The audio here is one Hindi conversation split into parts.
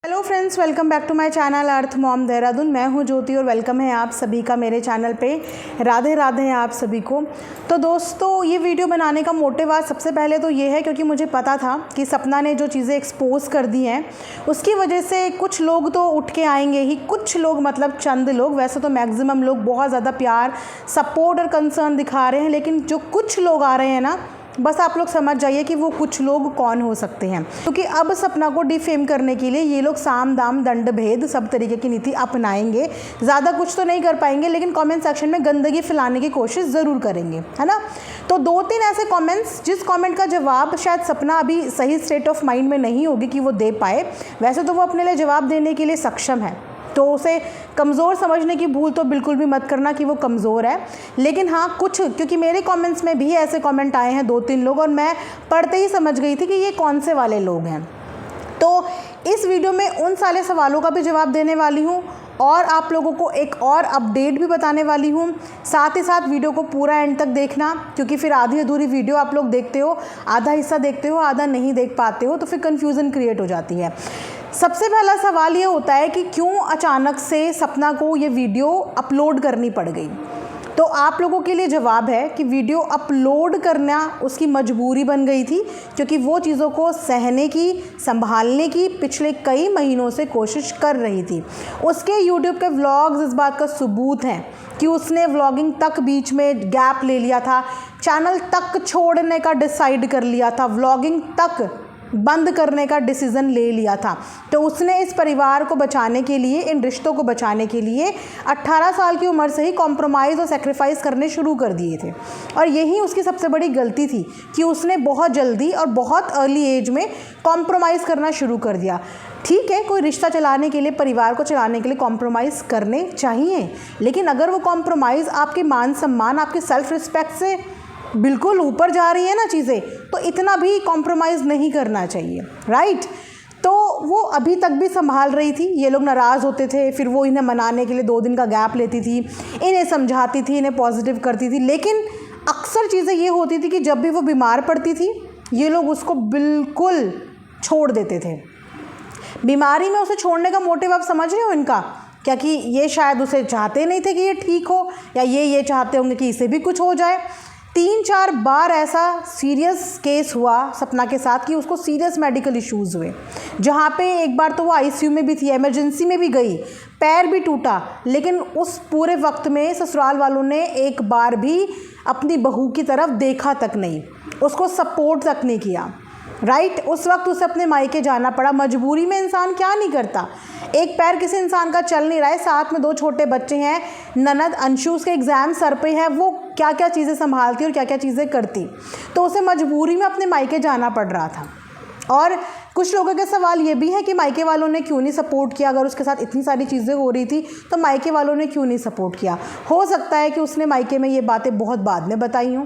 Hello friends, welcome back to my channel earth mom Dehradun. मैं हूं ज्योति और वेलकम है आप सभी का मेरे चैनल पे। राधे राधे हैं आप सभी को। तो दोस्तों, ये वीडियो बनाने का मोटिव आज सबसे पहले तो ये है क्योंकि मुझे पता था कि सपना ने जो चीज़ें एक्सपोज कर दी हैं उसकी वजह से कुछ लोग तो उठ के आएंगे ही। कुछ लोग मतलब चंद लोग, वैसे तो मैक्सिमम लोग बहुत ज़्यादा प्यार, सपोर्ट और कंसर्न दिखा रहे हैं, लेकिन जो कुछ लोग आ रहे हैं ना, बस आप लोग समझ जाइए कि वो कुछ लोग कौन हो सकते हैं। क्योंकि अब सपना को डिफेम करने के लिए ये लोग साम दाम दंड भेद सब तरीके की नीति अपनाएंगे। ज़्यादा कुछ तो नहीं कर पाएंगे, लेकिन कमेंट सेक्शन में गंदगी फैलाने की कोशिश ज़रूर करेंगे, है ना। तो 2-3 ऐसे कमेंट्स, जिस कमेंट का जवाब शायद सपना अभी सही स्टेट ऑफ माइंड में नहीं होगी कि वो दे पाए। वैसे तो वो अपने लिए जवाब देने के लिए सक्षम है, तो उसे कमज़ोर समझने की भूल तो बिल्कुल भी मत करना कि वो कमज़ोर है। लेकिन हाँ, कुछ, क्योंकि मेरे कमेंट्स में भी ऐसे कमेंट आए हैं 2-3 लोग, और मैं पढ़ते ही समझ गई थी कि ये कौन से वाले लोग हैं। तो इस वीडियो में उन सारे सवालों का भी जवाब देने वाली हूँ और आप लोगों को एक और अपडेट भी बताने वाली हूँ। साथ ही साथ वीडियो को पूरा एंड तक देखना, क्योंकि फिर आधी अधूरी वीडियो आप लोग देखते हो, आधा हिस्सा देखते हो, आधा नहीं देख पाते हो, तो फिर कन्फ्यूज़न क्रिएट हो जाती है। सबसे पहला सवाल ये होता है कि क्यों अचानक से सपना को ये वीडियो अपलोड करनी पड़ गई। तो आप लोगों के लिए जवाब है कि वीडियो अपलोड करना उसकी मजबूरी बन गई थी, क्योंकि वो चीज़ों को सहने की, संभालने की पिछले कई महीनों से कोशिश कर रही थी। उसके यूट्यूब के व्लॉग्स इस बात का सबूत हैं कि उसने व्लॉगिंग तक बीच में गैप ले लिया था, चैनल तक छोड़ने का डिसाइड कर लिया था, व्लॉगिंग तक बंद करने का डिसीज़न ले लिया था। तो उसने इस परिवार को बचाने के लिए, इन रिश्तों को बचाने के लिए 18 साल की उम्र से ही कॉम्प्रोमाइज़ और सेक्रीफाइस करने शुरू कर दिए थे। और यही उसकी सबसे बड़ी गलती थी कि उसने बहुत जल्दी और बहुत अर्ली एज में कॉम्प्रोमाइज़ करना शुरू कर दिया। ठीक है, कोई रिश्ता चलाने के लिए, परिवार को चलाने के लिए कॉम्प्रोमाइज़ करने चाहिए, लेकिन अगर वो कॉम्प्रोमाइज़ आपके मान सम्मान, आपके सेल्फ रिस्पेक्ट से बिल्कुल ऊपर जा रही है ना चीज़ें, तो इतना भी कॉम्प्रोमाइज़ नहीं करना चाहिए, राइट। तो वो अभी तक भी संभाल रही थी। ये लोग नाराज़ होते थे, फिर वो इन्हें मनाने के लिए 2 दिन का गैप लेती थी, इन्हें समझाती थी, इन्हें पॉजिटिव करती थी। लेकिन अक्सर चीज़ें ये होती थी कि जब भी वो बीमार पड़ती थी, ये लोग उसको बिल्कुल छोड़ देते थे। बीमारी में उसे छोड़ने का मोटिव आप समझ रहे हो इनका, क्या कि ये शायद उसे चाहते नहीं थे कि ये ठीक हो, या ये चाहते होंगे कि इसे भी कुछ हो जाए। 3-4 बार ऐसा सीरियस केस हुआ सपना के साथ कि उसको सीरियस मेडिकल इश्यूज़ हुए, जहाँ पे एक बार तो वो आईसीयू में भी थी, इमरजेंसी में भी गई, पैर भी टूटा। लेकिन उस पूरे वक्त में ससुराल वालों ने एक बार भी अपनी बहू की तरफ देखा तक नहीं, उसको सपोर्ट तक नहीं किया, राइट। उस वक्त उसे अपने मायके जाना पड़ा। मजबूरी में इंसान क्या नहीं करता। एक पैर किसी इंसान का चल नहीं रहा है, साथ में 2 छोटे बच्चे हैं, ननद अंशु उसके एग्ज़ाम सर पे है, वो क्या क्या चीज़ें संभालती और क्या क्या चीज़ें करती, तो उसे मजबूरी में अपने मायके जाना पड़ रहा था। और कुछ लोगों के सवाल ये भी है कि मायके वालों ने क्यों नहीं सपोर्ट किया। अगर उसके साथ इतनी सारी चीज़ें हो रही थी तो मायके वालों ने क्यों नहीं सपोर्ट किया। हो सकता है कि उसने मायके में ये बातें बहुत बाद में बताई हों,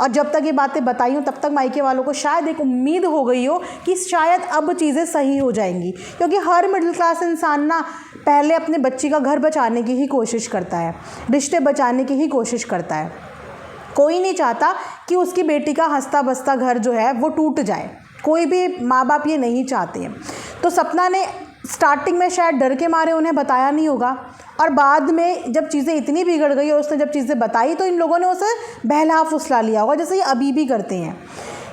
और जब तक ये बातें बताई हों तब तक मायके वालों को शायद एक उम्मीद हो गई हो कि शायद अब चीज़ें सही हो जाएंगी। क्योंकि हर मिडिल क्लास इंसान ना पहले अपने बच्ची का घर बचाने की ही कोशिश करता है, रिश्ते बचाने की ही कोशिश करता है। कोई नहीं चाहता कि उसकी बेटी का हंसता बसता घर जो है वो टूट जाए। कोई भी माँ बाप ये नहीं चाहते हैं। तो सपना ने स्टार्टिंग में शायद डर के मारे उन्हें बताया नहीं होगा, और बाद में जब चीज़ें इतनी बिगड़ गई और उसने जब चीज़ें बताई तो इन लोगों ने उसे बहला फुसला लिया होगा, जैसे ये अभी भी करते हैं।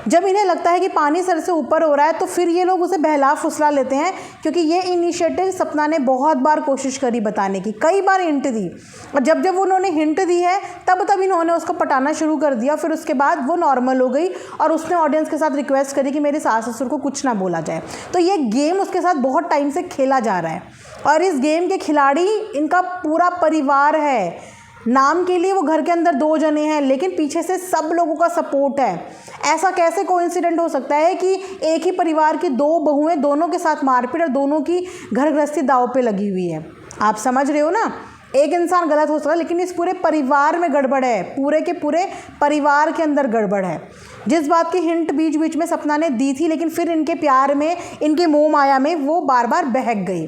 जब इन्हें लगता है कि पानी सर से ऊपर हो रहा है तो फिर ये लोग उसे बहला फुसला लेते हैं, क्योंकि ये इनिशिएटिव सपना ने बहुत बार कोशिश करी बताने की, कई बार हिंट दी, और जब जब उन्होंने हिंट दी है तब इन्होंने उसको पटाना शुरू कर दिया। फिर उसके बाद वो नॉर्मल हो गई और उसने ऑडियंस के साथ रिक्वेस्ट करी कि मेरे सास ससुर को कुछ ना बोला जाए। तो ये गेम उसके साथ बहुत टाइम से खेला जा रहा है, और इस गेम के खिलाड़ी इनका पूरा परिवार है। नाम के लिए वो घर के अंदर 2 जने हैं, लेकिन पीछे से सब लोगों का सपोर्ट है। ऐसा कैसे कोइंसिडेंट हो सकता है कि एक ही परिवार की 2 बहुएं, दोनों के साथ मारपीट और दोनों की घर गृहस्थी दांव पे लगी हुई है। आप समझ रहे हो ना। एक इंसान गलत हो सकता है, लेकिन इस पूरे परिवार में गड़बड़ है, पूरे के पूरे परिवार के अंदर गड़बड़ है। जिस बात की हिंट बीच बीच में सपना ने दी थी, लेकिन फिर इनके प्यार में, इनके मोह माया में वो बार बार बहक गई।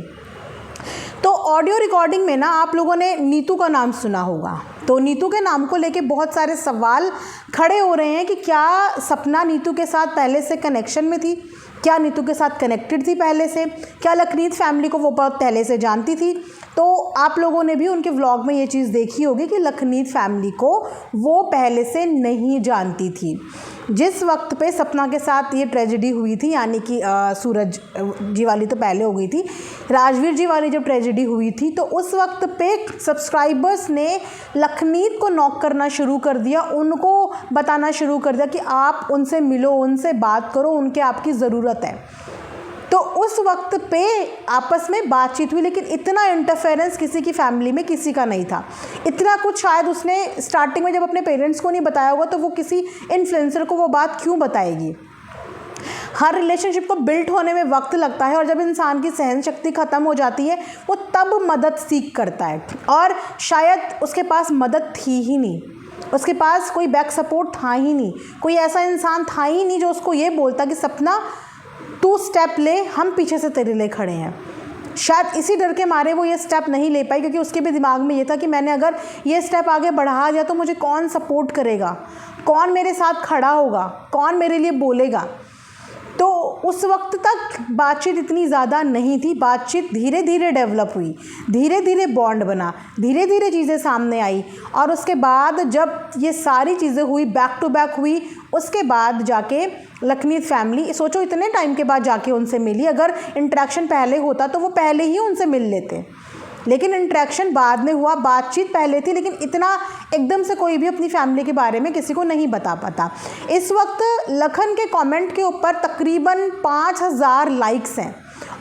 तो ऑडियो रिकॉर्डिंग में ना आप लोगों ने नीतू का नाम सुना होगा, तो नीतू के नाम को लेके बहुत सारे सवाल खड़े हो रहे हैं कि क्या सपना नीतू के साथ पहले से कनेक्शन में थी, क्या नीतू के साथ कनेक्टेड थी पहले से, क्या लखनीत फैमिली को वो बहुत पहले से जानती थी। तो आप लोगों ने भी उनके व्लॉग में ये चीज़ देखी होगी कि लखनीत फैमिली को वो पहले से नहीं जानती थी। जिस वक्त पे सपना के साथ ये ट्रेजेडी हुई थी, यानी कि सूरज जी वाली तो पहले हो गई थी, राजवीर जी वाली जब ट्रेजेडी हुई थी तो उस वक्त पे सब्सक्राइबर्स ने लखनीत को नॉक करना शुरू कर दिया, उनको बताना शुरू कर दिया कि आप उनसे मिलो, उनसे बात करो, उनके आपकी ज़रूरत है। तो उस वक्त पे आपस में बातचीत हुई, लेकिन इतना इंटरफेरेंस किसी की फैमिली में किसी का नहीं था। इतना कुछ शायद उसने स्टार्टिंग में जब अपने पेरेंट्स को नहीं बताया होगा तो वो किसी इन्फ्लुएंसर को वो बात क्यों बताएगी। हर रिलेशनशिप को बिल्ड होने में वक्त लगता है और जब इंसान की सहन शक्ति ख़त्म हो जाती है वो तब मदद सीख करता है, और शायद उसके पास मदद थी ही नहीं, उसके पास कोई बैक सपोर्ट था ही नहीं, कोई ऐसा इंसान था ही नहीं जो उसको ये बोलता कि सपना तू स्टेप ले, हम पीछे से तेरे लिए खड़े हैं। शायद इसी डर के मारे वो ये स्टेप नहीं ले पाई, क्योंकि उसके भी दिमाग में ये था कि मैंने अगर ये स्टेप आगे बढ़ा दिया तो मुझे कौन सपोर्ट करेगा, कौन मेरे साथ खड़ा होगा, कौन मेरे लिए बोलेगा। तो उस वक्त तक बातचीत इतनी ज़्यादा नहीं थी, बातचीत धीरे धीरे डेवलप हुई, धीरे धीरे बॉन्ड बना, धीरे धीरे चीज़ें सामने आई, और उसके बाद जब ये सारी चीज़ें हुई, बैक टू बैक हुई, उसके बाद जाके लखनीत फैमिली, सोचो इतने टाइम के बाद जाके उनसे मिली। अगर इंटरेक्शन पहले होता तो वो पहले ही उनसे मिल लेते, लेकिन इंटरेक्शन बाद में हुआ, बातचीत पहले थी, लेकिन इतना एकदम से कोई भी अपनी फैमिली के बारे में किसी को नहीं बता पाता। इस वक्त लखन के कमेंट के ऊपर तकरीबन 5000 लाइक्स हैं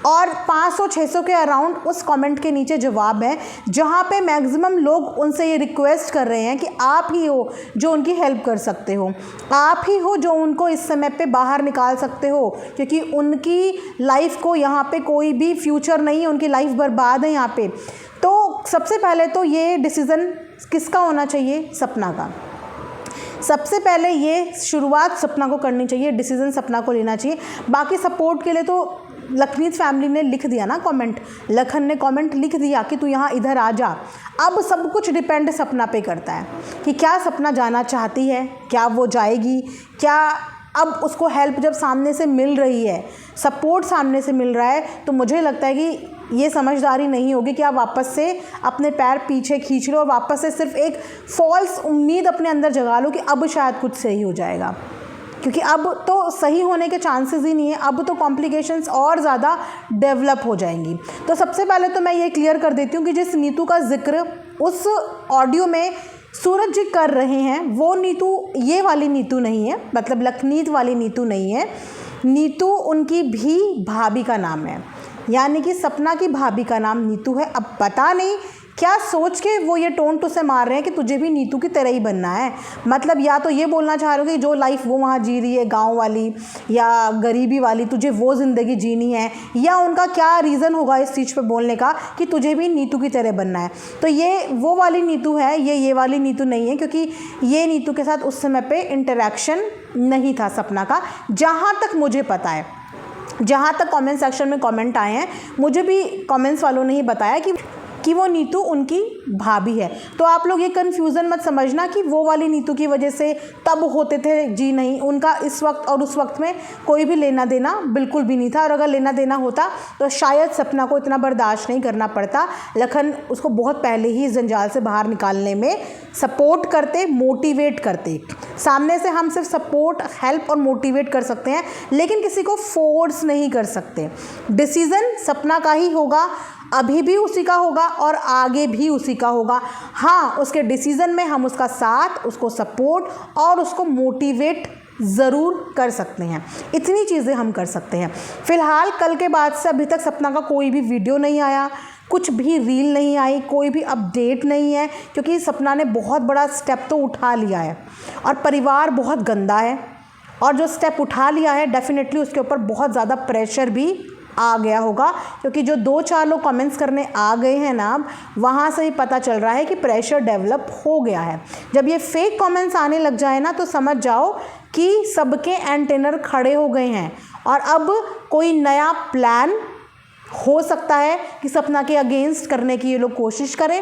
और 500-600 के अराउंड उस कमेंट के नीचे जवाब है, जहाँ पे मैक्सिमम लोग उनसे ये रिक्वेस्ट कर रहे हैं कि आप ही हो जो उनकी हेल्प कर सकते हो, आप ही हो जो उनको इस समय पे बाहर निकाल सकते हो, क्योंकि उनकी लाइफ को यहाँ पे कोई भी फ्यूचर नहीं है, उनकी लाइफ बर्बाद है यहाँ पे। तो सबसे पहले तो ये डिसीज़न किसका होना चाहिए? सपना का। सबसे पहले ये शुरुआत सपना को करनी चाहिए, डिसीज़न सपना को लेना चाहिए। बाकी सपोर्ट के लिए तो लखनीत फैमिली ने लिख दिया ना कमेंट, लखन ने कमेंट लिख दिया कि तू यहाँ इधर आ जा। अब सब कुछ डिपेंड सपना पे करता है कि क्या सपना जाना चाहती है, क्या वो जाएगी, क्या अब उसको हेल्प जब सामने से मिल रही है, सपोर्ट सामने से मिल रहा है, तो मुझे लगता है कि ये समझदारी नहीं होगी कि आप वापस से अपने पैर पीछे खींच लो और वापस से सिर्फ एक फॉल्स उम्मीद अपने अंदर जगा लो कि अब शायद कुछ सही हो जाएगा, क्योंकि अब तो सही होने के चांसेस ही नहीं है, अब तो कॉम्प्लिकेशंस और ज़्यादा डेवलप हो जाएंगी। तो सबसे पहले तो मैं ये क्लियर कर देती हूँ कि जिस नीतू का जिक्र उस ऑडियो में सूरज जी कर रहे हैं वो नीतू ये वाली नीतू नहीं है, मतलब लखनीत वाली नीतू नहीं है। नीतू उनकी भी भाभी का नाम है, यानी कि सपना की भाभी का नाम नीतू है। अब पता नहीं क्या सोच के वो ये टोंट उसे मार रहे हैं कि तुझे भी नीतू की तरह ही बनना है, मतलब या तो ये बोलना चाह रहे हो कि जो लाइफ वो वहाँ जी रही है गांव वाली या गरीबी वाली, तुझे वो ज़िंदगी जीनी है, या उनका क्या रीज़न होगा इस चीज़ पे बोलने का कि तुझे भी नीतू की तरह बनना है। तो ये वो वाली नीतू है, ये वाली नीतू नहीं है, क्योंकि ये नीतू के साथ उस समय पे इंटरेक्शन नहीं था सपना का, जहाँ तक मुझे पता है। जहाँ तक कमेंट सेक्शन में कमेंट आए हैं, मुझे भी कमेंट्स वालों ने ही बताया कि वो नीतू उनकी भाभी है। तो आप लोग ये कन्फ्यूज़न मत समझना कि वो वाली नीतू की वजह से तब होते थे, जी नहीं, उनका इस वक्त और उस वक्त में कोई भी लेना देना बिल्कुल भी नहीं था, और अगर लेना देना होता तो शायद सपना को इतना बर्दाश्त नहीं करना पड़ता। लखन उसको बहुत पहले ही इस जंजाल से बाहर निकालने में सपोर्ट करते, मोटिवेट करते। सामने से हम सिर्फ सपोर्ट, हेल्प और मोटिवेट कर सकते हैं, लेकिन किसी को फोर्स नहीं कर सकते। डिसीज़न सपना का ही होगा, अभी भी उसी का होगा और आगे भी उसी का होगा। हाँ, उसके डिसीज़न में हम उसका साथ, उसको सपोर्ट और उसको मोटिवेट ज़रूर कर सकते हैं। इतनी चीज़ें हम कर सकते हैं। फ़िलहाल कल के बाद से अभी तक सपना का कोई भी वीडियो नहीं आया, कुछ भी रील नहीं आई, कोई भी अपडेट नहीं है, क्योंकि सपना ने बहुत बड़ा स्टेप तो उठा लिया है और परिवार बहुत गंदा है, और जो स्टेप उठा लिया है डेफिनेटली उसके ऊपर बहुत ज़्यादा प्रेशर भी आ गया होगा, क्योंकि जो 2-4 लोग कमेंट्स करने आ गए हैं ना, वहाँ से ही पता चल रहा है कि प्रेशर डेवलप हो गया है। जब ये फेक कमेंट्स आने लग जाए ना, तो समझ जाओ कि सबके एंटेनर खड़े हो गए हैं और अब कोई नया प्लान हो सकता है कि सपना के अगेंस्ट करने की ये लोग कोशिश करें।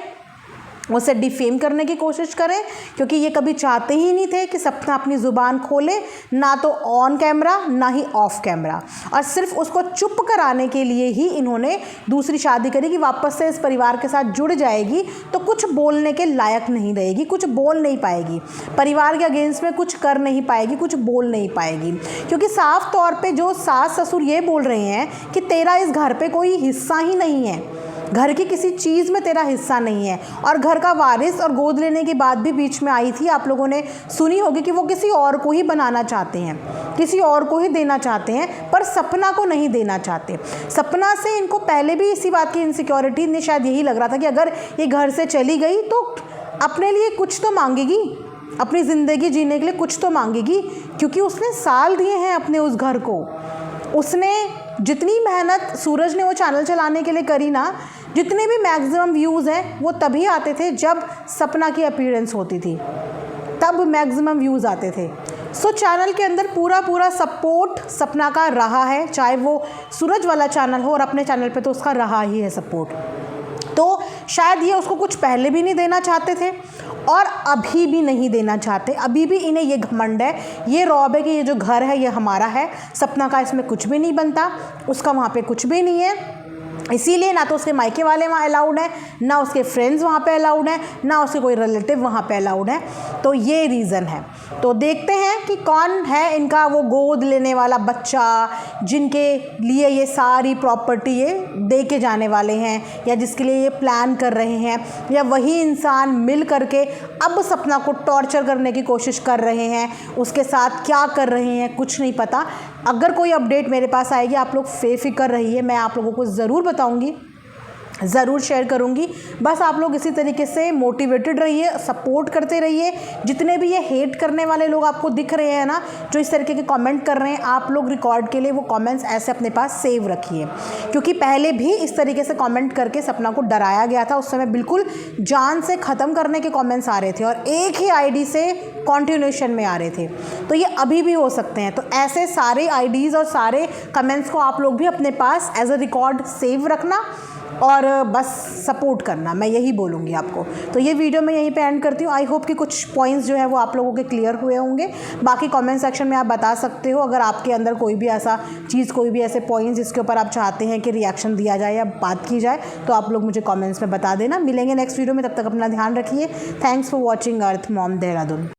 उसे डिफेम करने की कोशिश करें, क्योंकि ये कभी चाहते ही नहीं थे कि सपना अपनी ज़ुबान खोले, ना तो ऑन कैमरा ना ही ऑफ कैमरा। और सिर्फ उसको चुप कराने के लिए ही इन्होंने दूसरी शादी करी कि वापस से इस परिवार के साथ जुड़ जाएगी तो कुछ बोलने के लायक नहीं रहेगी, कुछ बोल नहीं पाएगी, परिवार के अगेंस्ट में कुछ कर नहीं पाएगी, कुछ बोल नहीं पाएगी। क्योंकि साफ तौर पर जो सास ससुर ये बोल रहे हैं कि तेरा इस घर पर कोई हिस्सा ही नहीं है, घर की किसी चीज़ में तेरा हिस्सा नहीं है। और घर का वारिस और गोद लेने की बात भी बीच में आई थी, आप लोगों ने सुनी होगी कि वो किसी और को ही बनाना चाहते हैं, किसी और को ही देना चाहते हैं, पर सपना को नहीं देना चाहते। सपना से इनको पहले भी इसी बात की इनसिक्योरिटी ने शायद यही लग रहा था कि अगर ये घर से चली गई तो अपने लिए कुछ तो मांगेगी, अपनी ज़िंदगी जीने के लिए कुछ तो मांगेगी, क्योंकि उसने साल दिए हैं अपने उस घर को। उसने जितनी मेहनत सूरज ने वो चैनल चलाने के लिए करी ना, जितने भी मैक्सिमम व्यूज़ हैं वो तभी आते थे जब सपना की अपीयरेंस होती थी, तब मैक्सिमम व्यूज़ आते थे। सो चैनल के अंदर पूरा सपोर्ट सपना का रहा है, चाहे वो सूरज वाला चैनल हो और अपने चैनल पे तो उसका रहा ही है सपोर्ट। तो शायद ये उसको कुछ पहले भी नहीं देना चाहते थे और अभी भी नहीं देना चाहते। अभी भी इन्हें ये घमंड है, ये रौब है कि ये जो घर है ये हमारा है, सपना का इसमें कुछ भी नहीं बनता, उसका वहाँ पे कुछ भी नहीं है। इसीलिए ना तो उसके मायके वाले वहाँ अलाउड हैं, ना उसके फ्रेंड्स वहाँ पे अलाउड हैं, ना उसके कोई रिलेटिव वहाँ पे अलाउड है। तो ये रीज़न है। तो देखते हैं कि कौन है इनका वो गोद लेने वाला बच्चा जिनके लिए ये सारी प्रॉपर्टी ये दे के जाने वाले हैं, या जिसके लिए ये प्लान कर रहे हैं, या वही इंसान मिल करके अब सपना को टॉर्चर करने की कोशिश कर रहे हैं, उसके साथ क्या कर रहे हैं कुछ नहीं पता। अगर कोई अपडेट मेरे पास आएगी, आप लोग बेफिक्र रहिए, मैं आप लोगों को ज़रूर बताऊंगी, ज़रूर शेयर करूंगी। बस आप लोग इसी तरीके से मोटिवेटेड रहिए, सपोर्ट करते रहिए। जितने भी ये हेट करने वाले लोग आपको दिख रहे हैं ना, जो इस तरीके के कमेंट कर रहे हैं, आप लोग रिकॉर्ड के लिए वो कमेंट्स ऐसे अपने पास सेव रखिए, क्योंकि पहले भी इस तरीके से कमेंट करके सपना को डराया गया था। उस समय बिल्कुल जान से ख़त्म करने के कमेंट्स आ रहे थे और एक ही आईडी से कॉन्टिन्यूशन में आ रहे थे। तो ये अभी भी हो सकते हैं। तो ऐसे सारे आईडीज़ और सारे कमेंट्स को आप लोग भी अपने पास एज अ रिकॉर्ड सेव रखना और बस सपोर्ट करना, मैं यही बोलूँगी आपको। तो ये वीडियो मैं यहीं पे एंड करती हूँ। आई होप कि कुछ पॉइंट्स जो है वो आप लोगों के क्लियर हुए होंगे। बाकी कमेंट सेक्शन में आप बता सकते हो अगर आपके अंदर कोई भी ऐसा चीज़, कोई भी ऐसे पॉइंट्स जिसके ऊपर आप चाहते हैं कि रिएक्शन दिया जाए या बात की जाए, तो आप लोग मुझे कॉमेंट्स में बता देना। मिलेंगे नेक्स्ट वीडियो में, तब तक अपना ध्यान रखिए। Thanks for watching earth mom Dehradun.